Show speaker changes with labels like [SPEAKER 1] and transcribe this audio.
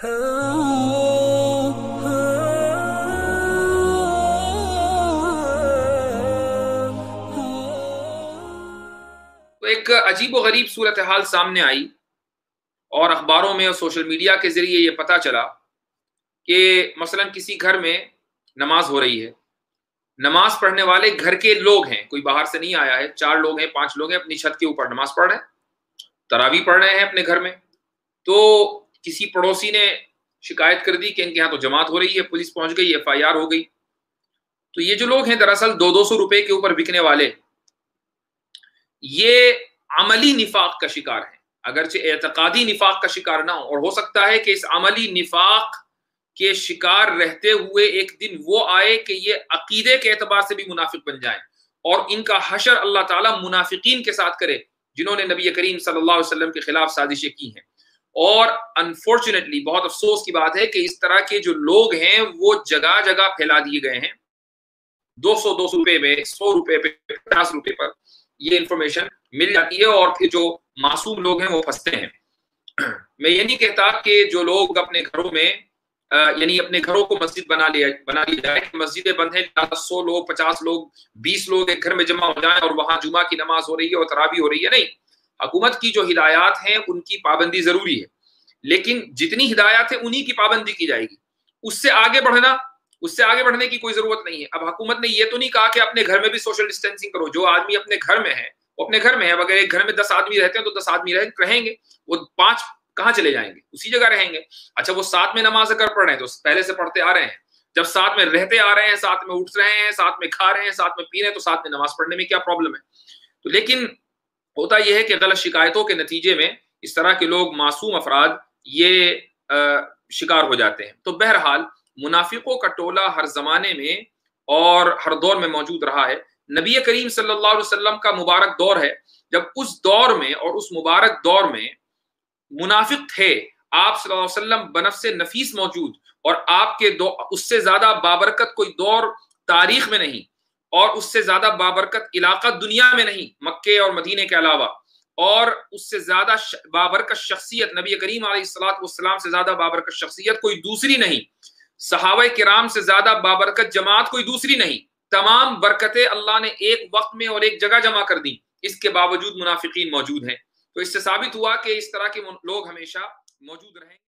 [SPEAKER 1] تو ایک عجیب و غریب صورتحال سامنے آئی اور اخباروں میں اور سوشل میڈیا کے ذریعے یہ پتہ چلا کہ مثلا کسی گھر میں نماز ہو رہی ہے، نماز پڑھنے والے گھر کے لوگ ہیں، کوئی باہر سے نہیں آیا ہے، 4 لوگ ہیں 5 لوگ ہیں، اپنی چھت کے اوپر نماز پڑھ رہے ہیں، تراویح پڑھ رہے ہیں اپنے گھر میں۔ تو کسی پڑوسی نے شکایت کر دی کہ ان کے یہاں تو جماعت ہو رہی ہے، پولیس پہنچ گئی، FIR ہو گئی۔ تو یہ جو لوگ ہیں دراصل 200 روپے کے اوپر بکنے والے، یہ عملی نفاق کا شکار ہیں، اگرچہ اعتقادی نفاق کا شکار نہ ہو، اور ہو سکتا ہے کہ اس عملی نفاق کے شکار رہتے ہوئے ایک دن وہ آئے کہ یہ عقیدے کے اعتبار سے بھی منافق بن جائیں، اور ان کا حشر اللہ تعالیٰ منافقین کے ساتھ کرے جنہوں نے نبی کریم صلی اللہ علیہ وسلم کے خلاف سازشیں کی ہیں۔ اور انفارچونیٹلی بہت افسوس کی بات ہے کہ اس طرح کے جو لوگ ہیں وہ جگہ جگہ پھیلا دیے گئے ہیں، 200 روپے میں، 100 روپے پہ، 50 روپے پر یہ انفارمیشن مل جاتی ہے، اور پھر جو معصوم لوگ ہیں وہ پھنستے ہیں۔ میں یہ نہیں کہتا کہ جو لوگ اپنے گھروں میں یعنی اپنے گھروں کو مسجد بنا لی جائے، مسجدیں بند ہیں، 100 لوگ، 50 لوگ، 20 لوگ ایک گھر میں جمع ہو جائیں اور وہاں جمعہ کی نماز ہو رہی ہے اور تراویح ہو رہی ہے، نہیں۔ حکومت کی جو ہدایات ہیں ان کی پابندی ضروری ہے، لیکن جتنی ہدایات ہیں انہی کی پابندی کی جائے گی، اس سے آگے بڑھنے کی کوئی ضرورت نہیں ہے۔ اب حکومت نے یہ تو نہیں کہا کہ اپنے گھر میں بھی سوشل ڈسٹینسنگ کرو، جو آدمی اپنے گھر میں ہے وہ اپنے گھر میں ہے، اگر ایک گھر میں 10 آدمی رہتے ہیں تو 10 آدمی رہیں گے، وہ 5 کہاں چلے جائیں گے؟ اسی جگہ رہیں گے۔ اچھا وہ ساتھ میں نماز اگر پڑھ رہے ہیں تو پہلے سے پڑھتے آ رہے ہیں، جب ساتھ میں رہتے آ رہے ہیں، ساتھ میں اٹھ رہے ہیں، ساتھ میں کھا رہے ہیں، ساتھ میں پی رہے ہیں، تو ساتھ میں نماز پڑھنے میں کیا پرابلم ہے؟ تو لیکن ہوتا یہ ہے کہ غلط شکایتوں کے نتیجے میں اس طرح کے لوگ، معصوم افراد، یہ شکار ہو جاتے ہیں۔ تو بہرحال منافقوں کا ٹولہ ہر زمانے میں اور ہر دور میں موجود رہا ہے۔ نبی کریم صلی اللہ علیہ وسلم کا مبارک دور ہے جب اس دور میں اور اس مبارک دور میں منافق تھے، آپ صلی اللہ علیہ وسلم بنفس نفیس موجود، اور آپ کے اس سے زیادہ بابرکت کوئی دور تاریخ میں نہیں، اور اس سے زیادہ بابرکت علاقہ دنیا میں نہیں، مکے اور مدینے کے علاوہ، اور اس سے زیادہ بابرکت شخصیت، نبی کریم علیہ الصلوۃ والسلام سے زیادہ بابرکت شخصیت کوئی دوسری نہیں، صحابہ کرام سے زیادہ بابرکت جماعت کوئی دوسری نہیں، تمام برکتیں اللہ نے ایک وقت میں اور ایک جگہ جمع کر دی، اس کے باوجود منافقین موجود ہیں۔ تو اس سے ثابت ہوا کہ اس طرح کے لوگ ہمیشہ موجود رہیں۔